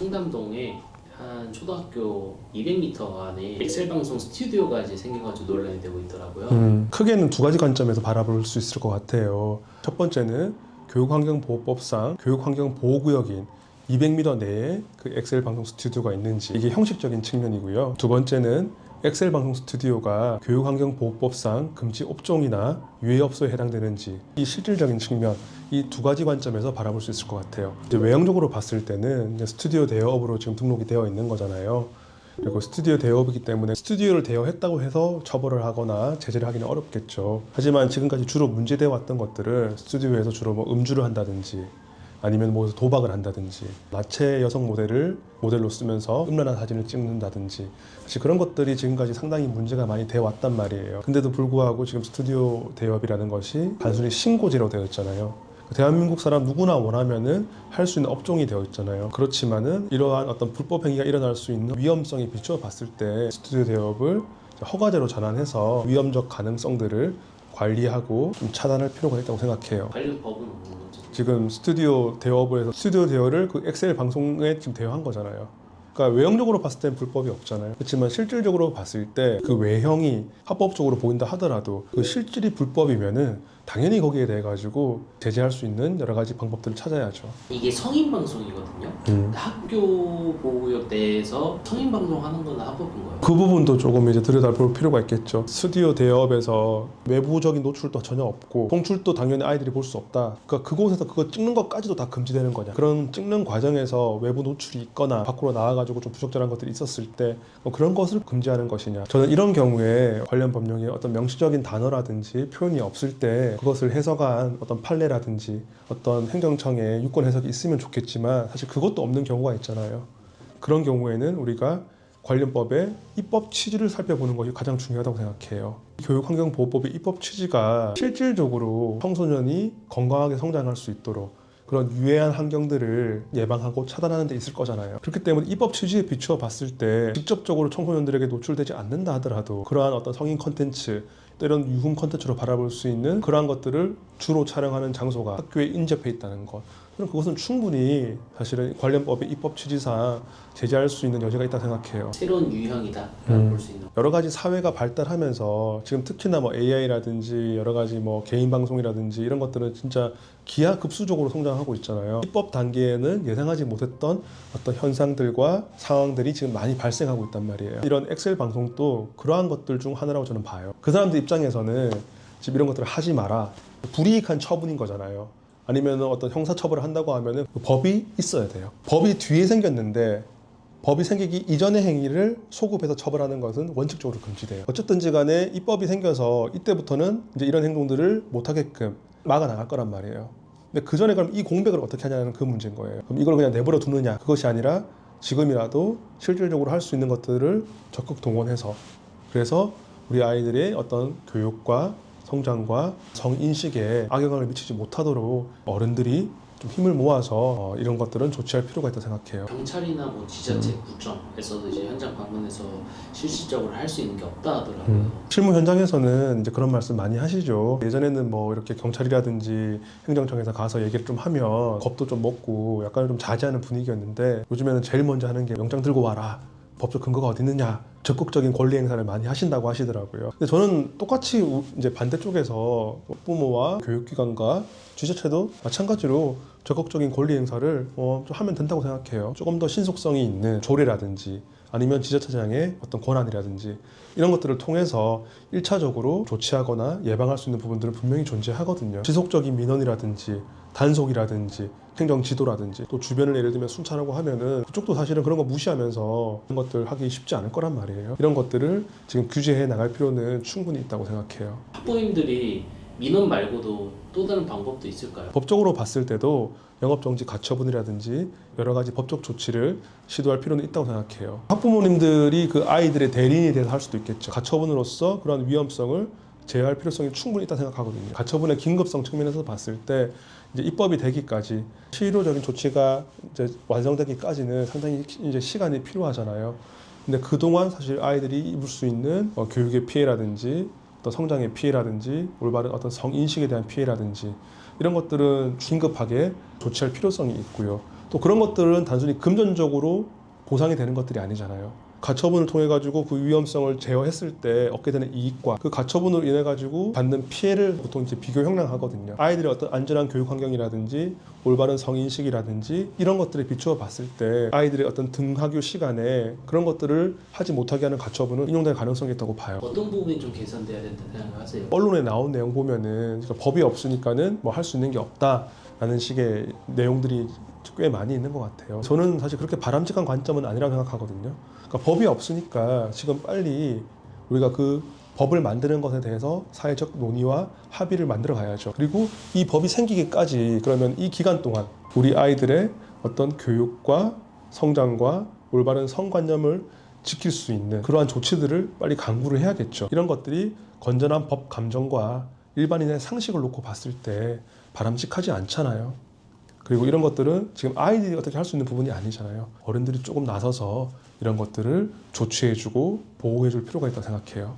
청담동에 한 초등학교 200m 안에 엑셀 방송 스튜디오가 이제 생겨가지고 논란이 되고 있더라고요. 크게는 두 가지 관점에서 바라볼 수 있을 것 같아요. 첫 번째는 교육환경보호법상 교육환경보호구역인 200m 내에 그 엑셀 방송 스튜디오가 있는지, 이게 형식적인 측면이고요. 두 번째는 엑셀 방송 스튜디오가 교육환경보호법상 금지 업종이나 유해업소에 해당되는지, 이 실질적인 측면, 이 두 가지 관점에서 바라볼 수 있을 것 같아요. 이제 외형적으로 봤을 때는 이제 스튜디오 대여업으로 지금 등록이 되어 있는 거잖아요. 그리고 스튜디오 대여업이기 때문에 스튜디오를 대여했다고 해서 처벌을 하거나 제재를 하기는 어렵겠죠. 하지만 지금까지 주로 문제되어 왔던 것들을 스튜디오에서 주로 뭐 음주를 한다든지, 아니면 뭐 도박을 한다든지, 나체 여성 모델을 모델로 쓰면서 음란한 사진을 찍는다든지, 사실 그런 것들이 지금까지 상당히 문제가 많이 되어 왔단 말이에요. 근데도 불구하고 지금 스튜디오 대여업이라는 것이 단순히 신고제로 되어 있잖아요. 대한민국 사람 누구나 원하면은 할 수 있는 업종이 되어 있잖아요. 그렇지만은 이러한 어떤 불법 행위가 일어날 수 있는 위험성이 비추어 봤을 때 스튜디오 대여업을 허가제로 전환해서 위험적 가능성들을 관리하고 좀 차단할 필요가 있다고 생각해요. 관련 법은 없는 거죠. 지금 스튜디오 대여업을 해서 스튜디오 대여를 그 엑셀 방송에 지금 대여한 거잖아요. 그러니까 외형적으로 봤을 땐 불법이 없잖아요. 그렇지만 실질적으로 봤을 때 그 외형이 합법적으로 보인다 하더라도 그 실질이 불법이면은 당연히 거기에 대해 가지고 제재할 수 있는 여러 가지 방법들을 찾아야죠. 이게 성인 방송이거든요. 근데 학교 보호구역 내에서 성인 방송하는 건 합법인 거예요? 그 부분도 조금 이제 들여다볼 필요가 있겠죠. 스튜디오 대여업에서 외부적인 노출도 전혀 없고 송출도 당연히 아이들이 볼 수 없다. 그러니까 그곳에서 그거 찍는 것까지도 다 금지되는 거냐. 그런 찍는 과정에서 외부 노출이 있거나 밖으로 나와가지고 좀 부적절한 것들이 있었을 때 그런 것을 금지하는 것이냐. 저는 이런 경우에 관련 법령에 어떤 명시적인 단어라든지 표현이 없을 때 그것을 해석한 어떤 판례라든지 어떤 행정청의 유권 해석이 있으면 좋겠지만, 사실 그것도 없는 경우가 있잖아요. 그런 경우에는 우리가 관련법의 입법 취지를 살펴보는 것이 가장 중요하다고 생각해요. 교육환경보호법의 입법 취지가 실질적으로 청소년이 건강하게 성장할 수 있도록 그런 유해한 환경들을 예방하고 차단하는 데 있을 거잖아요. 그렇기 때문에 입법 취지에 비추어 봤을 때 직접적으로 청소년들에게 노출되지 않는다 하더라도 그러한 어떤 성인 콘텐츠, 또 이런 유흥 콘텐츠로 바라볼 수 있는 그러한 것들을 주로 촬영하는 장소가 학교에 인접해 있다는 것, 그럼 그것은 충분히 사실은 관련법의 입법 취지상 제재할 수 있는 여지가 있다고 생각해요. 새로운 유형이다 볼 수 있는. 여러 가지 사회가 발달하면서 지금 특히나 뭐 AI라든지 여러 가지 뭐 개인 방송이라든지 이런 것들은 진짜 기하급수적으로 성장하고 있잖아요. 입법 단계에는 예상하지 못했던 어떤 현상들과 상황들이 지금 많이 발생하고 있단 말이에요. 이런 엑셀 방송도 그러한 것들 중 하나라고 저는 봐요. 그 사람들 입장에서는 지금 이런 것들을 하지 마라, 불이익한 처분인 거잖아요. 아니면 어떤 형사처벌을 한다고 하면은 법이 있어야 돼요. 법이 뒤에 생겼는데 법이 생기기 이전의 행위를 소급해서 처벌하는 것은 원칙적으로 금지돼요. 어쨌든지 간에 입법이 생겨서 이때부터는 이제 이런 행동들을 못하게끔 막아나갈 거란 말이에요. 근데 그 전에 그럼 이 공백을 어떻게 하냐는 그 문제인 거예요. 그럼 이걸 그냥 내버려 두느냐, 그것이 아니라 지금이라도 실질적으로 할 수 있는 것들을 적극 동원해서, 그래서 우리 아이들의 어떤 교육과 성장과 성인식에 악영향을 미치지 못하도록 어른들이 좀 힘을 모아서 이런 것들은 조치할 필요가 있다고 생각해요. 경찰이나 뭐 지자체 구청에서도 이제 현장 방문해서 실질적으로 할 수 있는 게 없다 하더라고요. 실무 현장에서는 이제 그런 말씀 많이 하시죠. 예전에는 뭐 이렇게 경찰이라든지 행정청에서 가서 얘기를 좀 하면 겁도 좀 먹고 약간 좀 자제하는 분위기였는데, 요즘에는 제일 먼저 하는 게 영장 들고 와라, 법적 근거가 어디 있느냐, 적극적인 권리 행사를 많이 하신다고 하시더라고요. 근데 저는 똑같이 이제 반대쪽에서 부모와 교육기관과 지자체도 마찬가지로 적극적인 권리 행사를 좀 하면 된다고 생각해요. 조금 더 신속성이 있는 조례라든지 아니면 지자체장의 어떤 권한이라든지 이런 것들을 통해서 1차적으로 조치하거나 예방할 수 있는 부분들은 분명히 존재하거든요. 지속적인 민원이라든지 단속이라든지 행정 지도라든지 또 주변을 예를 들면 순찰하고 하면은 그쪽도 사실은 그런 거 무시하면서 그런 것들 하기 쉽지 않을 거란 말이에요. 이런 것들을 지금 규제해 나갈 필요는 충분히 있다고 생각해요. 학부모님들이 민원 말고도 또 다른 방법도 있을까요? 법적으로 봤을 때도 영업정지 가처분이라든지 여러 가지 법적 조치를 시도할 필요는 있다고 생각해요. 학부모님들이 그 아이들의 대리인이 돼서 할 수도 있겠죠. 가처분으로서 그런 위험성을 제어할 필요성이 충분히 있다고 생각하거든요. 가처분의 긴급성 측면에서 봤을 때 이제 입법이 되기까지 실효적인 조치가 이제 완성되기까지는 상당히 이제 시간이 필요하잖아요. 근데 그동안 사실 아이들이 입을 수 있는 교육의 피해라든지 어떤 성장의 피해라든지 올바른 어떤 성인식에 대한 피해라든지 이런 것들은 긴급하게 조치할 필요성이 있고요. 또 그런 것들은 단순히 금전적으로 보상이 되는 것들이 아니잖아요. 가처분을 통해 가지고 그 위험성을 제어했을 때 얻게 되는 이익과 그 가처분으로 인해 가지고 받는 피해를 보통 이제 비교 형량하거든요. 아이들의 어떤 안전한 교육 환경이라든지 올바른 성인식이라든지 이런 것들에 비추어 봤을 때 아이들의 어떤 등하교 시간에 그런 것들을 하지 못하게 하는 가처분은 인용될 가능성이 있다고 봐요. 어떤 부분이 좀 개선돼야 된다 생각하세요? 언론에 나온 내용 보면은 법이 없으니까는 뭐 할 수 있는 게 없다라는 식의 내용들이 꽤 많이 있는 것 같아요. 저는 사실 그렇게 바람직한 관점은 아니라고 생각하거든요. 그러니까 법이 없으니까 지금 빨리 우리가 그 법을 만드는 것에 대해서 사회적 논의와 합의를 만들어 가야죠. 그리고 이 법이 생기기까지 그러면 이 기간 동안 우리 아이들의 어떤 교육과 성장과 올바른 성관념을 지킬 수 있는 그러한 조치들을 빨리 강구를 해야겠죠. 이런 것들이 건전한 법 감정과 일반인의 상식을 놓고 봤을 때 바람직하지 않잖아요. 그리고 이런 것들은 지금 아이들이 어떻게 할 수 있는 부분이 아니잖아요. 어른들이 조금 나서서 이런 것들을 조치해주고 보호해줄 필요가 있다고 생각해요.